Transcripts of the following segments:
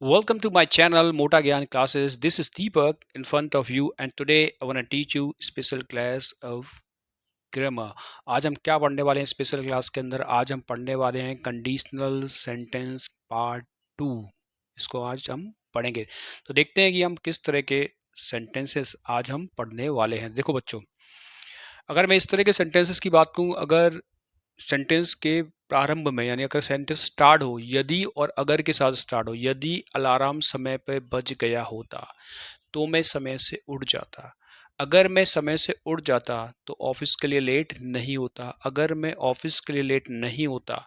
Welcome to my channel Mota Gyan Classes. This is Deepak in front of you and today I want to teach you special class of grammar. आज हम क्या पढ़ने वाले हैं special class के अंदर? आज हम पढ़ने वाले हैं कंडीशनल सेंटेंस पार्ट 2। इसको आज हम पढ़ेंगे। तो देखते हैं कि हम किस तरह के सेंटेंसेस आज हम पढ़ने वाले हैं। देखो बच्चों, अगर मैं इस तरह के सेंटेंसेस की बात करूं, अगर सेंटेंस के प्रारंभ में यानी अगर सेंटेंस स्टार्ट हो यदि और अगर के साथ स्टार्ट हो, यदि अलार्म समय पर बज गया होता तो मैं समय से उठ जाता। अगर मैं समय से उठ जाता तो ऑफिस के लिए लेट नहीं होता। अगर मैं ऑफिस के लिए लेट नहीं होता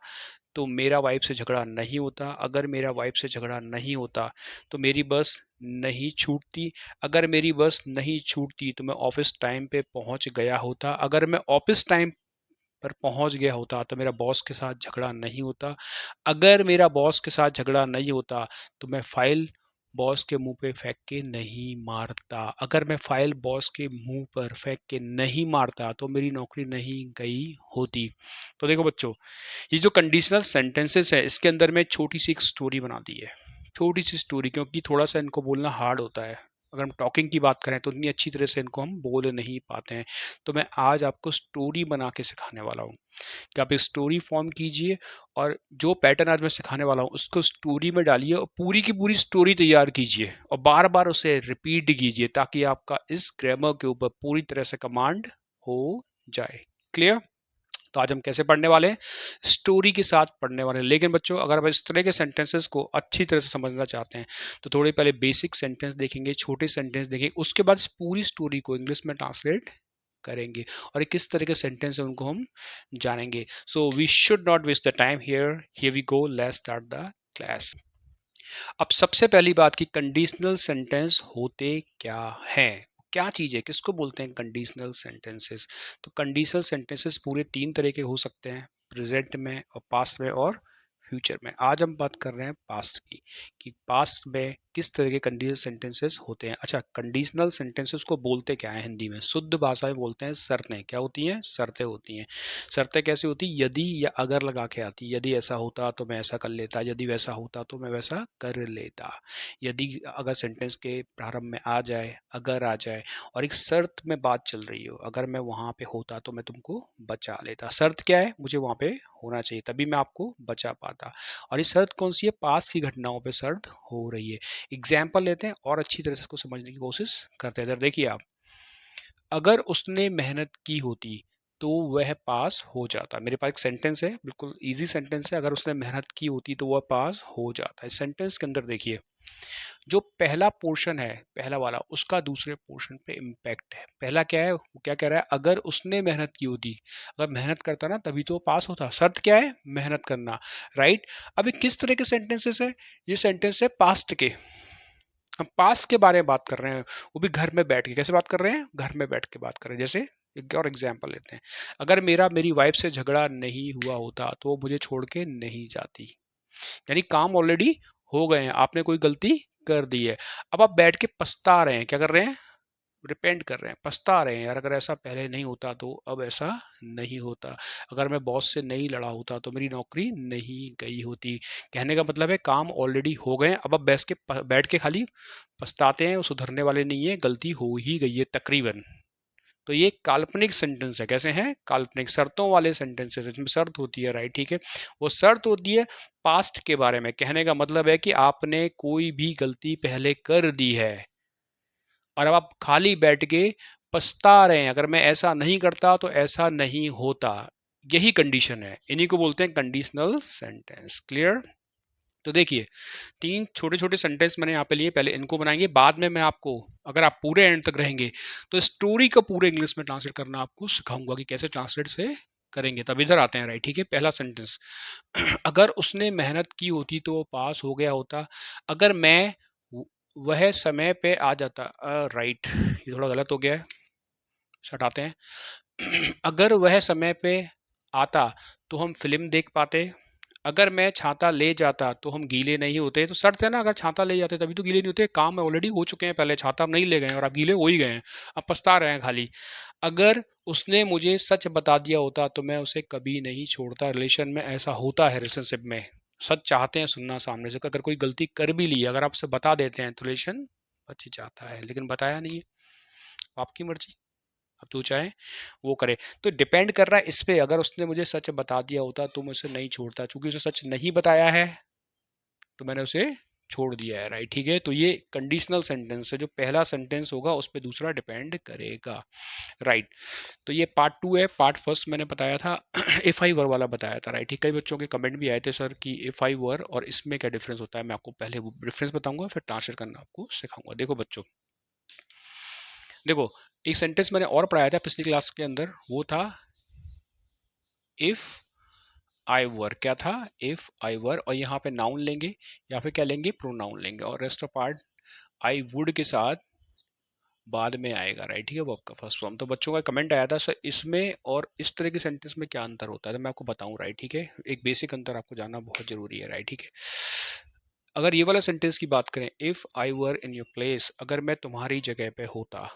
तो मेरा वाइफ से झगड़ा नहीं होता। अगर मेरा वाइफ से झगड़ा नहीं होता तो मेरी बस नहीं छूटती। अगर मेरी बस नहीं छूटती तो मैं ऑफिस टाइम पे पहुंच गया होता। अगर मैं ऑफिस टाइम पर पहुंच गया होता तो मेरा बॉस के साथ झगड़ा नहीं होता। अगर मेरा बॉस के साथ झगड़ा नहीं होता तो मैं फाइल बॉस के मुंह पे फेंक के नहीं मारता। अगर मैं फाइल बॉस के मुंह पर फेंक के नहीं मारता तो मेरी नौकरी नहीं गई होती। तो देखो बच्चों, ये जो कंडीशनल सेंटेंसेस है इसके अंदर मैं छोटी सी एक स्टोरी बना दी है। छोटी सी स्टोरी, क्योंकि थोड़ा सा इनको बोलना हार्ड होता है। अगर हम टॉकिंग की बात करें तो उतनी अच्छी तरह से इनको हम बोल नहीं पाते हैं। तो मैं आज आपको स्टोरी बना के सिखाने वाला हूँ कि आप एक स्टोरी फॉर्म कीजिए और जो पैटर्न आज मैं सिखाने वाला हूँ उसको स्टोरी में डालिए और पूरी की पूरी स्टोरी तैयार कीजिए और बार बार उसे रिपीट कीजिए ताकि आपका इस ग्रामर के ऊपर पूरी तरह से कमांड हो जाए। क्लियर? तो आज हम कैसे पढ़ने वाले हैं? स्टोरी के साथ पढ़ने वाले हैं। लेकिन बच्चों, अगर आप इस तरह के सेंटेंसेस को अच्छी तरह से समझना चाहते हैं तो थोड़े पहले बेसिक सेंटेंस देखेंगे, छोटे सेंटेंस देखेंगे, उसके बाद इस पूरी स्टोरी को इंग्लिश में ट्रांसलेट करेंगे और किस तरह के सेंटेंस है उनको हम जानेंगे। So we should not waste the time here we go, let's start the class. अब सबसे पहली बात की कंडीशनल सेंटेंस होते क्या हैं? क्या चीज़ है? किसको बोलते हैं कंडीशनल सेंटेंसेस? तो कंडीशनल सेंटेंसेस पूरे तीन तरह के हो सकते हैं, प्रेजेंट में और पास्ट में और फ्यूचर में। आज हम बात कर रहे हैं पास्ट की कि पास्ट में किस तरह के कंडीशनल सेंटेंसेस होते हैं। अच्छा, कंडीशनल सेंटेंसेस को बोलते क्या है? हिंदी में शुद्ध भाषा में बोलते हैं शर्तें। क्या होती हैं? शर्तें होती हैं। शर्तें कैसे होती? यदि या अगर लगा के आती। यदि ऐसा होता तो मैं ऐसा कर लेता, यदि वैसा होता तो मैं वैसा कर लेता। यदि अगर सेंटेंस के प्रारंभ में आ जाए, अगर आ जाए और एक शर्त में बात चल रही हो, अगर मैं वहां पे होता तो मैं तुमको बचा लेता। शर्त क्या है? मुझे वहां पे होना चाहिए तभी मैं आपको बचा पाता। और ये शर्त कौन सी है? पास की घटनाओं पे शर्त हो रही है। एग्जाम्पल लेते हैं और अच्छी तरह से इसको समझने की कोशिश करते हैं। इधर देखिए आप, अगर उसने मेहनत की होती तो वह पास हो जाता। मेरे पास एक सेंटेंस है, बिल्कुल इजी सेंटेंस है। अगर उसने मेहनत की होती तो वह पास हो जाता। इस सेंटेंस के अंदर देखिए, जो पहला पोर्शन है, पहला वाला, उसका दूसरे पोर्शन पे इम्पैक्ट है। पहला क्या है? वो क्या कह रहा है? अगर उसने मेहनत की होती, अगर मेहनत करता ना तभी तो पास होता। शर्त क्या है? मेहनत करना। राइट? अब ये किस तरह के सेंटेंसेस है? ये सेंटेंस है पास्ट के। हम पास्ट के बारे में बात कर रहे हैं, वो भी घर में बैठ के। कैसे बात कर रहे हैं? घर में बैठ के बात कर रहे हैं। जैसे एक और एग्जाम्पल लेते हैं, अगर मेरी वाइफ से झगड़ा नहीं हुआ होता तो वो मुझे छोड़ के नहीं जाती। यानी काम ऑलरेडी हो गए हैं, आपने कोई गलती कर दी है, अब आप बैठ के पछता रहे हैं। क्या कर रहे हैं? रिपेंट कर रहे हैं, पछता रहे हैं। यार अगर ऐसा पहले नहीं होता तो अब ऐसा नहीं होता। अगर मैं बॉस से नहीं लड़ा होता तो मेरी नौकरी नहीं गई होती। कहने का मतलब है काम ऑलरेडी हो गए हैं, अब आप बैठ के खाली पछताते हैं। वो सुधरने वाले नहीं है, गलती हो ही गई है तकरीबन। तो ये काल्पनिक सेंटेंस है। कैसे हैं? काल्पनिक, शर्तों वाले सेंटेंसेस जिसमें शर्त होती है। राइट? ठीक है, वो शर्त होती है पास्ट के बारे में। कहने का मतलब है कि आपने कोई भी गलती पहले कर दी है और अब आप खाली बैठ के पछता रहे हैं, अगर मैं ऐसा नहीं करता तो ऐसा नहीं होता। यही कंडीशन है, इन्हीं को बोलते हैं कंडीशनल सेंटेंस। क्लियर? तो देखिए, तीन छोटे छोटे सेंटेंस मैंने यहाँ पे लिए, पहले इनको बनाएंगे, बाद में मैं आपको, अगर आप पूरे एंड तक रहेंगे तो स्टोरी का पूरे इंग्लिश में ट्रांसलेट करना आपको सिखाऊंगा कि कैसे ट्रांसलेट से करेंगे। तब इधर आते हैं। राइट? ठीक है, पहला सेंटेंस, अगर उसने मेहनत की होती तो वो पास हो गया होता। अगर मैं वह समय पे आ जाता, राइट, ये थोड़ा गलत हो गया है, हटाते हैं। अगर वह समय पे आता तो हम फिल्म देख पाते। अगर मैं छाता ले जाता तो हम गीले नहीं होते। तो शर्त है ना, अगर छाता ले जाते तभी तो गीले नहीं होते। काम ऑलरेडी हो चुके हैं, पहले छाता हम नहीं ले गए और आप गीले हो ही गए हैं, अब पछता रहे हैं खाली। अगर उसने मुझे सच बता दिया होता तो मैं उसे कभी नहीं छोड़ता। रिलेशन में ऐसा होता है, रिलेशनशिप में सच चाहते हैं सुनना सामने से, अगर कोई गलती कर भी ली है, अगर आप उसे बता देते हैं तो रिलेशन बच ही जाता है, लेकिन बताया नहीं है, आपकी मर्जी, अब तू चाहे वो करे। तो डिपेंड कर रहा है इस पे, अगर उसने मुझे सच बता दिया होता तो मैं उसे नहीं छोड़ता, क्योंकि उसे सच नहीं बताया है तो मैंने उसे छोड़ दिया है, राइट। ठीक है, तो ये कंडीशनल सेंटेंस है, जो पहला सेंटेंस होगा उस पर दूसरा डिपेंड करेगा, राइट। तो ये पार्ट 2 है। पार्ट फर्स्ट मैंने बताया था इफ आई वर वाला बताया था, राइट। कई बच्चों के कमेंट भी आए थे सर कि इफ आई वर और इसमें क्या डिफरेंस होता है। मैं आपको पहले वो डिफरेंस बताऊंगा, फिर ट्रांसलेट करना आपको सिखाऊंगा। देखो बच्चों, देखो एक सेंटेंस मैंने और पढ़ाया था पिछली क्लास के अंदर, वो था इफ आई वर। क्या था? इफ आई वर, और यहाँ पे नाउन लेंगे या फिर क्या लेंगे, प्रोनाउन लेंगे, और rest of part I would के साथ बाद में आएगा, राइट। ठीक है, वो आपका फर्स्ट फॉर्म। तो बच्चों का कमेंट आया था सर इसमें और इस तरह के सेंटेंस में क्या अंतर होता है, तो मैं आपको बताऊं, राइट। ठीक है, एक बेसिक अंतर आपको जानना बहुत जरूरी है, राइट। ठीक है, अगर ये वाला सेंटेंस की बात करें, if I were in your place, अगर मैं तुम्हारी जगह पे होता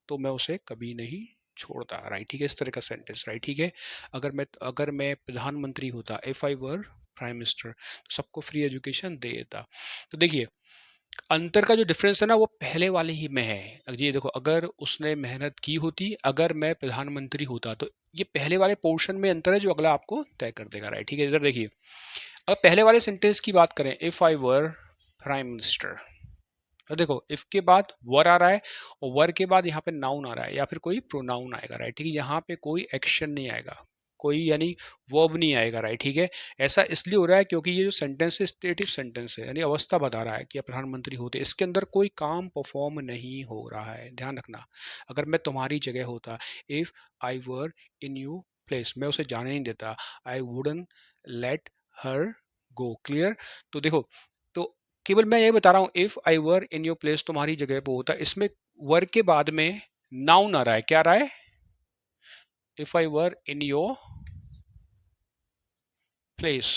तो मैं उसे कभी नहीं छोड़ता, राइट। ठीक है, इस तरह का सेंटेंस, राइट। ठीक है, अगर मैं प्रधानमंत्री होता, if I were prime minister, तो सबको फ्री एजुकेशन दे देता। तो देखिए अंतर का जो डिफरेंस है ना, वो पहले वाले ही में है। ये देखो, अगर उसने मेहनत की होती, अगर मैं प्रधानमंत्री होता, तो ये पहले वाले पोर्शन में अंतर है जो अगला आपको तय कर देगा, राइट। ठीक है, इधर देखिए, अब पहले वाले सेंटेंस की बात करें, if I were prime minister, तो देखो इफ के बाद वर आ रहा है, और वर के बाद यहाँ पे नाउन आ रहा है या फिर कोई प्रोनाउन आएगा, राइट। ठीक है, यहाँ पे कोई एक्शन नहीं आएगा, कोई यानी वर्ब नहीं आएगा, राइट। ठीक है, ऐसा इसलिए हो रहा है क्योंकि ये जो सेंटेंस है स्टेटिव सेंटेंस है, यानी अवस्था बता रहा है कि आप प्रधानमंत्री होते, इसके अंदर कोई काम परफॉर्म नहीं हो रहा है, ध्यान रखना। अगर मैं तुम्हारी जगह होता, if I were in you place, मैं उसे जाने नहीं देता, I wouldn't let her go, clear. तो देखो, तो केवल मैं ये बता रहा हूँ, if I were in your place, तुम्हारी जगह पे होता, इसमें वर के बाद में नाउन आ रहा है, क्या आ रहा है, if I were in your place.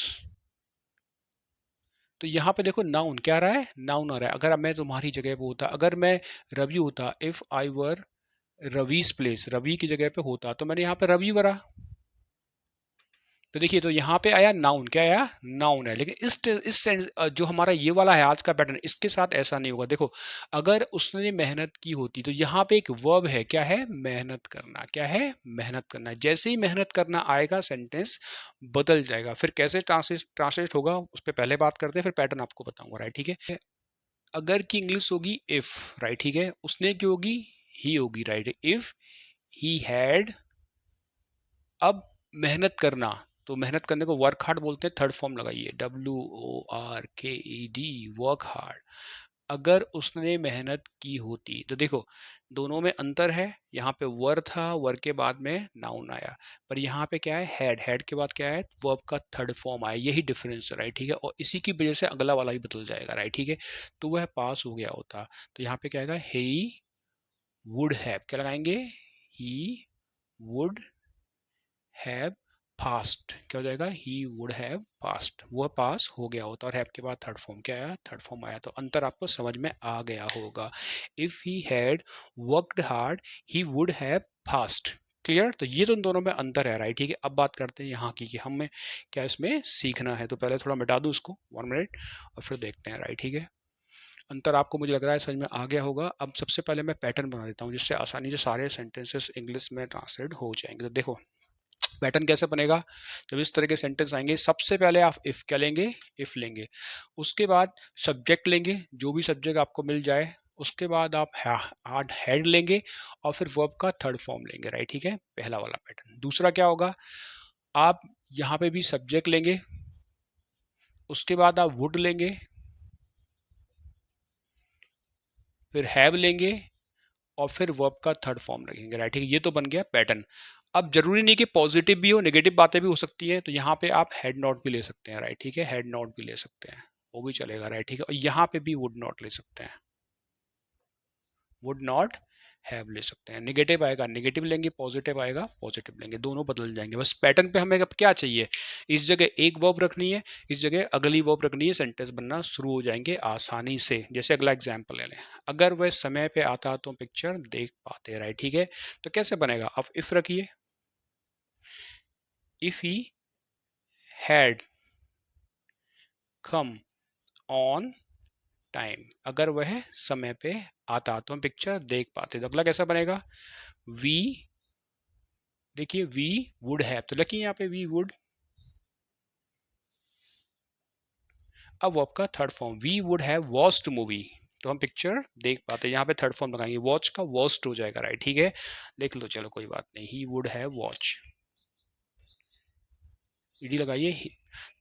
तो यहाँ पे देखो नाउन क्या आ रहा है, नाउन आ रहा है। अगर मैं तुम्हारी जगह पे होता, अगर मैं रवि होता, if I were Ravi's place, Ravi की जगह पे होता, तो मैंने यहाँ पे रवि भरा। तो देखिए, तो यहाँ पे आया नाउन, क्या आया, नाउन है। लेकिन जो हमारा ये वाला है आज का पैटर्न, इसके साथ ऐसा नहीं होगा। देखो, अगर उसने मेहनत की होती, तो यहाँ पे एक वर्ब है, क्या है, मेहनत करना, क्या है, मेहनत करना। जैसे ही मेहनत करना आएगा, सेंटेंस बदल जाएगा। फिर कैसे ट्रांसलेट होगा उस पर पहले बात करते हैं, फिर पैटर्न आपको बताऊंगा, राइट। ठीक है, अगर की इंग्लिश होगी इफ, राइट। ठीक है, उसने की होगी, ही होगी, राइट। इफ ही हैड, अब मेहनत करना, तो मेहनत करने को वर्क हार्ड बोलते हैं, थर्ड फॉर्म लगाइए, WORKED, वर्क हार्ड। अगर उसने मेहनत की होती, तो देखो दोनों में अंतर है, यहाँ पे वर था, वर के बाद में नाउन आया, पर यहाँ पे क्या है, हैड, हैड के बाद क्या है, वर्ब का थर्ड फॉर्म आया, यही डिफरेंस है, राइट। ठीक है, और इसी की वजह से अगला वाला ही बदल जाएगा, राइट। ठीक है, तो वह पास हो गया होता, तो यहाँ पे क्या आएगा, ही वुड हैव, क्या लगाएंगे, ही वुड हैव पास्ट, क्या हो जाएगा, ही वुड हैव पास्ट, वह पास हो गया होता। और हैव के बाद थर्ड फॉर्म क्या आया, थर्ड फॉर्म आया। तो अंतर आपको समझ में आ गया होगा। If he had worked hard, he would have past, clear. तो ये तो इन दोनों में अंतर है, राइट। ठीक है, अब बात करते हैं यहाँ की कि हमें क्या इसमें सीखना है। तो पहले थोड़ा मिटा दूँ इसको 1 मिनट, और फिर देखते हैं, राइट। ठीक है, अंतर आपको मुझे लग रहा है समझ में आ गया होगा। अब सबसे पहले मैं पैटर्न बना देता हूँ, जिससे आसानी से सारे सेंटेंसेस इंग्लिश में ट्रांसलेट हो जाएंगे। तो देखो पैटर्न कैसे बनेगा, जब इस तरह के सेंटेंस आएंगे, सबसे पहले आप इफ क्या लेंगे, इफ लेंगे। उसके बाद सब्जेक्ट लेंगे, जो भी सब्जेक्ट आपको मिल जाए। उसके बाद आप हार्ड हेड लेंगे, और फिर वर्ब का थर्ड फॉर्म लेंगे, राइट। ठीक है, पहला वाला पैटर्न। दूसरा क्या होगा, आप यहाँ पे भी सब्जेक्ट लेंगे, उसके बाद आप वुड लेंगे, फिर हैव लेंगे, और फिर वर्ब का थर्ड फॉर्म रखेंगे, राइट। ठीक है, ये तो बन गया पैटर्न। अब जरूरी नहीं कि पॉजिटिव भी हो, नेगेटिव बातें भी हो सकती हैं, तो यहाँ पे आप हेड नॉट भी ले सकते हैं, राइट। ठीक है, हेड नॉट भी ले सकते हैं, वो भी चलेगा, राइट। ठीक है, और यहाँ पे भी वुड नॉट ले सकते हैं, वुड नॉट हैव ले सकते हैं। नेगेटिव आएगा नेगेटिव लेंगे, पॉजिटिव आएगा पॉजिटिव लेंगे, दोनों बदल जाएंगे। बस पैटर्न पे हमें अब क्या चाहिए, इस जगह एक वर्ब रखनी है, इस जगह अगली वर्ब रखनी है, सेंटेंस बनना शुरू हो जाएंगे आसानी से। जैसे अगला एग्जाम्पल ले लें, अगर वह समय पे आता तो पिक्चर देख पाते, राइट। ठीक है, तो कैसे बनेगा, अब इफ रखिए, if he had come on time, अगर वह समय पे आता तो हम पिक्चर देख पाते। तो अगला कैसा बनेगा, वी, देखिए वी वुड हैव, तो लकी यहाँ पे वी वुड। अब वर्ब का third form, we would have watched movie, तो हम पिक्चर देख पाते। यहाँ पे थर्ड फॉर्म लगाएंगे, वॉच का वॉच्ड हो जाएगा, राइट, ठीक है, लिख लो, चलो कोई बात नहीं, he would have watch, ED लगाइए।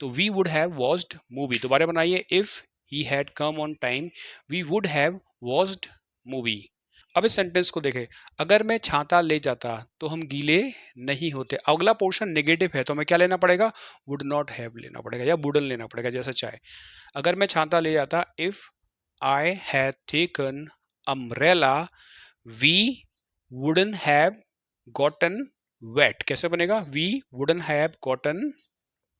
तो we would have watched movie, दोबारा बनाइए, if he had come on time we would have watched movie. अब इस सेंटेंस को देखें, अगर मैं छाता ले जाता तो हम गीले नहीं होते। अगला पोर्शन नेगेटिव है तो हमें क्या लेना पड़ेगा, वुड नॉट हैव लेना पड़ेगा या वुडन लेना पड़ेगा, जैसा चाहे। अगर मैं छाता ले जाता, if I had taken umbrella we wouldn't have gotten wet, कैसे बनेगा, we wouldn't have gotten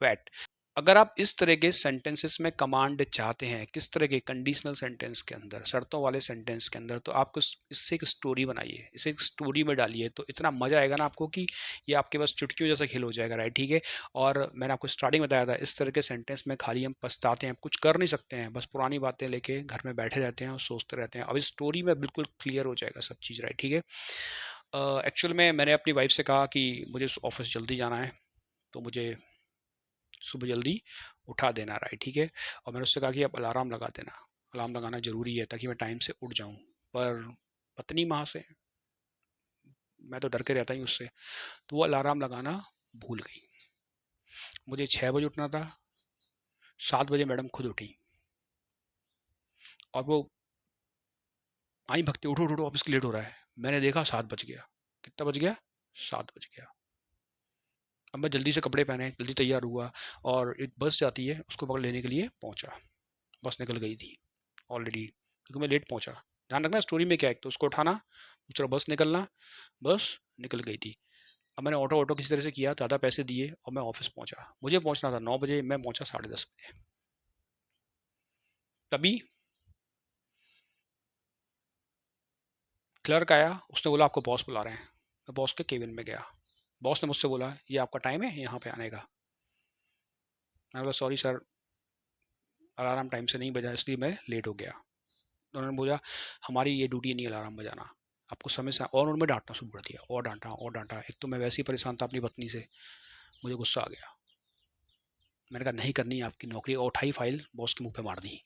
wet. अगर आप इस तरह के सेंटेंसेस में कमांड चाहते हैं, किस तरह के कंडीशनल सेंटेंस के अंदर, शर्तों वाले सेंटेंस के अंदर, तो आपको इससे एक स्टोरी बनाइए, इसे एक स्टोरी में डालिए, तो इतना मजा आएगा ना आपको कि ये आपके पास चुटकियों जैसा खेल हो जाएगा, राइट, ठीक है। और मैंने आपको स्टार्टिंग में बताया था, इस तरह के सेंटेंस में खाली हम पछताते हैं, कुछ कर नहीं सकते हैं, बस पुरानी बातें लेके घर में बैठे रहते हैं और सोचते रहते हैं। अब इस स्टोरी में बिल्कुल क्लियर हो जाएगा सब चीज़, राइट, ठीक है। एक्चुअल में मैंने अपनी वाइफ से कहा कि मुझे ऑफिस जल्दी जाना है, तो मुझे सुबह जल्दी उठा देना, राइट, ठीक है। और मैंने उससे कहा कि आप अलार्म लगा देना, अलार्म लगाना ज़रूरी है ताकि मैं टाइम से उठ जाऊं। पर पत्नी माँ से मैं तो डर के रहता ही उससे, तो वो अलार्म लगाना भूल गई। मुझे 6 बजे उठना था, 7 बजे मैडम खुद उठी और वो आई भगते, उठो उठो ऑफिस के लेट हो रहा है। मैंने देखा 7 बज गया, कितना बज गया, 7 बज गया। अब मैं जल्दी से कपड़े पहने, जल्दी तैयार हुआ और एक बस जाती है उसको पकड़ लेने के लिए पहुंचा। बस निकल गई थी ऑलरेडी, क्योंकि मैं लेट पहुंचा। ध्यान रखना स्टोरी में क्या है, तो उसको उठाना, दूसरा बस निकलना, बस निकल गई थी। अब मैंने ऑटो ऑटो किसी तरह से किया, ज़्यादा पैसे दिए और मैं ऑफिस पहुंचा। मुझे पहुंचना था 9 बजे, मैं पहुंचा 10:30 बजे। तभी क्लर्क आया, उसने बोला आपको बॉस बुला रहे हैं। मैं बॉस के केबिन में गया, बॉस ने मुझसे बोला ये आपका टाइम है यहाँ पे आने का। मैंने बोला सॉरी सर, अलार्म टाइम से नहीं बजा इसलिए मैं लेट हो गया। तो उन्होंने बोला हमारी ये ड्यूटी नहीं अलार्म बजाना, आपको समय से, और उन्होंने डांटना शुरू कर दिया, और डांटा। एक तो मैं वैसे ही परेशान था अपनी पत्नी से, मुझे गुस्सा आ गया। मैंने कहा नहीं करनी है आपकी नौकरी, और उठाई फाइल बॉस के मुंह पे मार दी।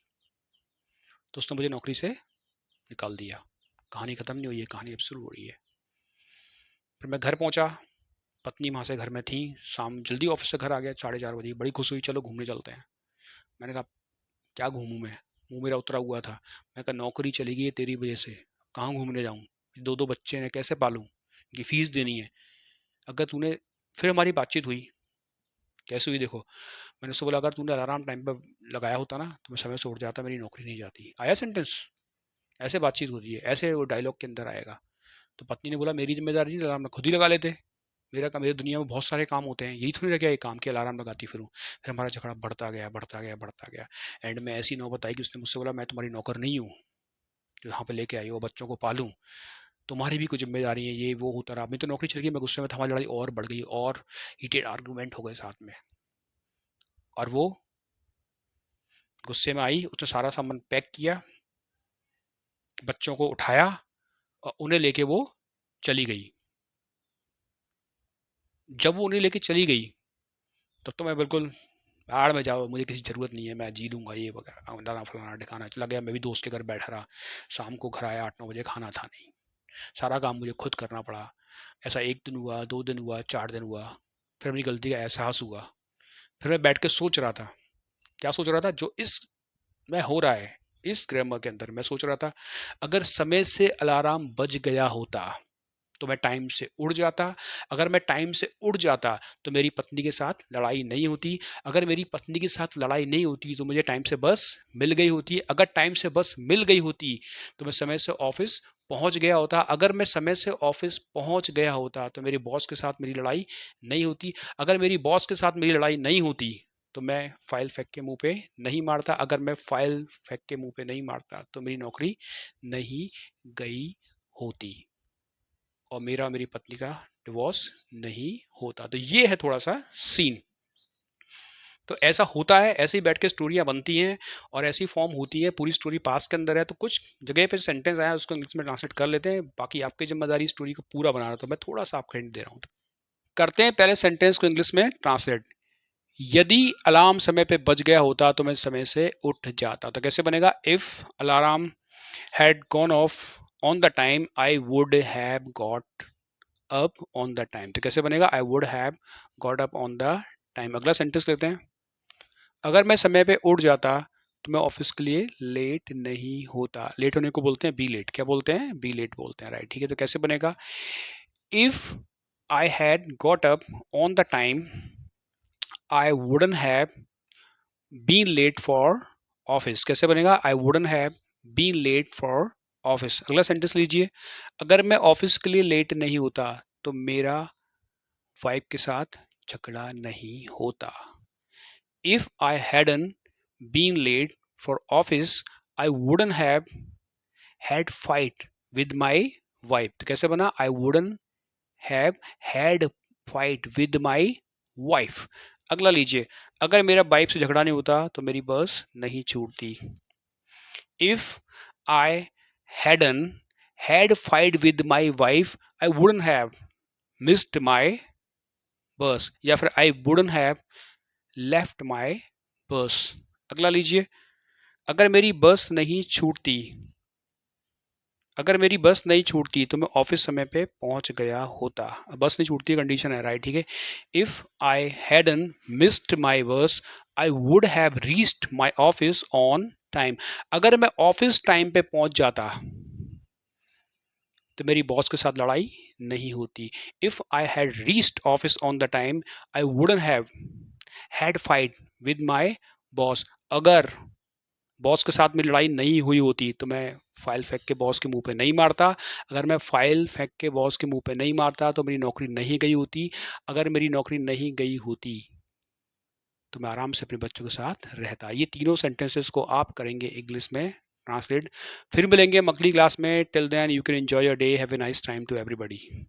तो उसने मुझे नौकरी से निकाल दिया। कहानी ख़त्म नहीं हुई है, कहानी अब शुरू हो रही है। फिर मैं घर पहुंचा, पत्नी वहाँ से घर में थी, शाम जल्दी ऑफिस से घर आ गया 4:30 बजे। बड़ी खुश हुई, चलो घूमने चलते हैं। मैंने कहा क्या घूमूं मैं, मुंह मेरा उतरा हुआ था। मैं कहा नौकरी चली गई है तेरी वजह से, कहाँ घूमने जाऊँ, दो दो बच्चे हैं कैसे पालूँ, इनकी फीस देनी है। अगर तूने, फिर हमारी बातचीत हुई, कैसे हुई देखो, मैंने उससे बोला अगर तूने अलार्म टाइम पर लगाया होता ना तो मैं समय से उठ जाता, मेरी नौकरी नहीं जाती। आया सेंटेंस, ऐसे बातचीत होती है, ऐसे वो डायलॉग के अंदर आएगा। तो पत्नी ने बोला मेरी जिम्मेदारी नहीं, अलार्म खुद ही लगा लेते, मेरा काम, मेरी दुनिया में बहुत सारे काम होते हैं, यही थोड़ी रह गया एक काम के अलार्म लगाती फिरूँ। फिर हमारा झगड़ा बढ़ता गया बढ़ता गया बढ़ता गया। एंड में ऐसी नौबत आई कि उसने मुझसे बोला मैं तुम्हारी नौकर नहीं हूँ जो यहाँ पे लेके आई हो बच्चों को पालूं, तुम्हारी भी कुछ जिम्मेदारी है, ये वो होता रहा। मैं तो नौकरी चली गई, मैं गुस्से में था, हमारी लड़ाई और बढ़ गई और हीटेड आर्गूमेंट हो गए साथ में। और वो गुस्से में आई, उसने सारा सामान पैक किया, बच्चों को उठाया और उन्हें लेके वो चली गई। जब वो उन्हें लेके चली गई तब तो मैं बिल्कुल, आड़ में जाओ मुझे किसी ज़रूरत नहीं है, मैं जी लूँगा ये वगैरह फलाना फलाना ठिकाना। चला गया, मैं भी दोस्त के घर बैठा रहा। शाम को घर आया 8-9 बजे, खाना था नहीं, सारा काम मुझे खुद करना पड़ा। ऐसा 1 दिन हुआ, 2 दिन हुआ, 4 दिन हुआ, फिर अपनी गलती का एहसास हुआ। फिर मैं बैठ के सोच रहा था, क्या सोच रहा था, जो इस में हो रहा है इस ग्रामर के अंदर, मैं सोच रहा था अगर समय से अलार्म बज गया होता तो मैं टाइम से उड़ जाता। अगर मैं टाइम से उड़ जाता तो मेरी पत्नी के साथ लड़ाई नहीं होती। अगर मेरी पत्नी के साथ लड़ाई नहीं होती तो मुझे टाइम से बस मिल गई होती। अगर टाइम से बस मिल गई होती तो मैं समय से ऑफिस पहुंच गया होता। अगर मैं समय से ऑफिस पहुंच गया होता तो मेरे बॉस के साथ मेरी लड़ाई नहीं होती। अगर मेरी बॉस के साथ मेरी लड़ाई नहीं होती तो मैं फाइल फेंक के मुंह पे नहीं मारता। अगर मैं फाइल फेंक के मुंह पे नहीं मारता तो मेरी नौकरी नहीं गई होती और मेरा मेरी पत्नी का डिवोर्स नहीं होता। तो ये है थोड़ा सा सीन। तो ऐसा होता है, ऐसे ही बैठ के स्टोरियाँ बनती हैं और ऐसी फॉर्म होती है, पूरी स्टोरी पास के अंदर है, तो कुछ जगह पे सेंटेंस आया उसको इंग्लिश में ट्रांसलेट कर लेते हैं, बाकी आपकी जिम्मेदारी स्टोरी को पूरा बनाना। तो मैं थोड़ा सा आपको हिंट दे रहा हूँ। करते हैं पहले सेंटेंस को इंग्लिश में ट्रांसलेट। यदि अलार्म समय पे बज गया होता तो मैं समय से उठ जाता। तो कैसे बनेगा? If alarm had gone of on the time I would have got up on the time. तो कैसे बनेगा? आई would have got up on the time. अगला सेंटेंस लेते हैं। अगर मैं समय पे उठ जाता तो मैं ऑफिस के लिए लेट नहीं होता। लेट होने को बोलते हैं बी लेट। क्या बोलते हैं? बी लेट बोलते हैं, राइट। ठीक है, तो कैसे बनेगा? If I had got up on the time I wouldn't have been late for office. कैसे बनेगा? I wouldn't have been late for office. अगला सेंटेंस लीजिए। अगर मैं ऑफिस के लिए लेट नहीं होता तो मेरा वाइफ के साथ झगड़ा नहीं होता। If I hadn't been late for office, I wouldn't have had fight with my wife। तो कैसे बना? I wouldn't have had fight with my wife। अगला लीजिए। अगर मेरा वाइफ से झगड़ा नहीं होता तो मेरी बस नहीं छूटती। If I hadn't had fight with my wife, I wouldn't have missed my bus। या फिर I wouldn't have left my bus। अगला लीजिए। अगर मेरी बस नहीं छूटती, अगर मेरी बस नहीं छूटती तो मैं ऑफिस समय पे पहुंच गया होता। बस नहीं छूटती कंडीशन है, राइट। ठीक है। If I hadn't missed my bus I would have reached my office on time. अगर मैं ऑफिस टाइम पे पहुंच जाता तो मेरी बॉस के साथ लड़ाई नहीं होती। If I had reached office on the time I wouldn't have had fight with my boss. अगर बॉस के साथ मेरी लड़ाई नहीं हुई होती तो मैं फाइल फेंक के बॉस के मुंह पे नहीं मारता। अगर मैं फाइल फेंक के बॉस के मुंह पे नहीं मारता तो मेरी नौकरी नहीं गई होती। अगर मेरी नौकरी नहीं गई होती तो मैं आराम से अपने बच्चों के साथ रहता। ये तीनों सेंटेंसेस को आप करेंगे इंग्लिश में ट्रांसलेट। फिर मिलेंगे हम अगली क्लास में। Till then you can enjoy your day. Have a nice time to everybody.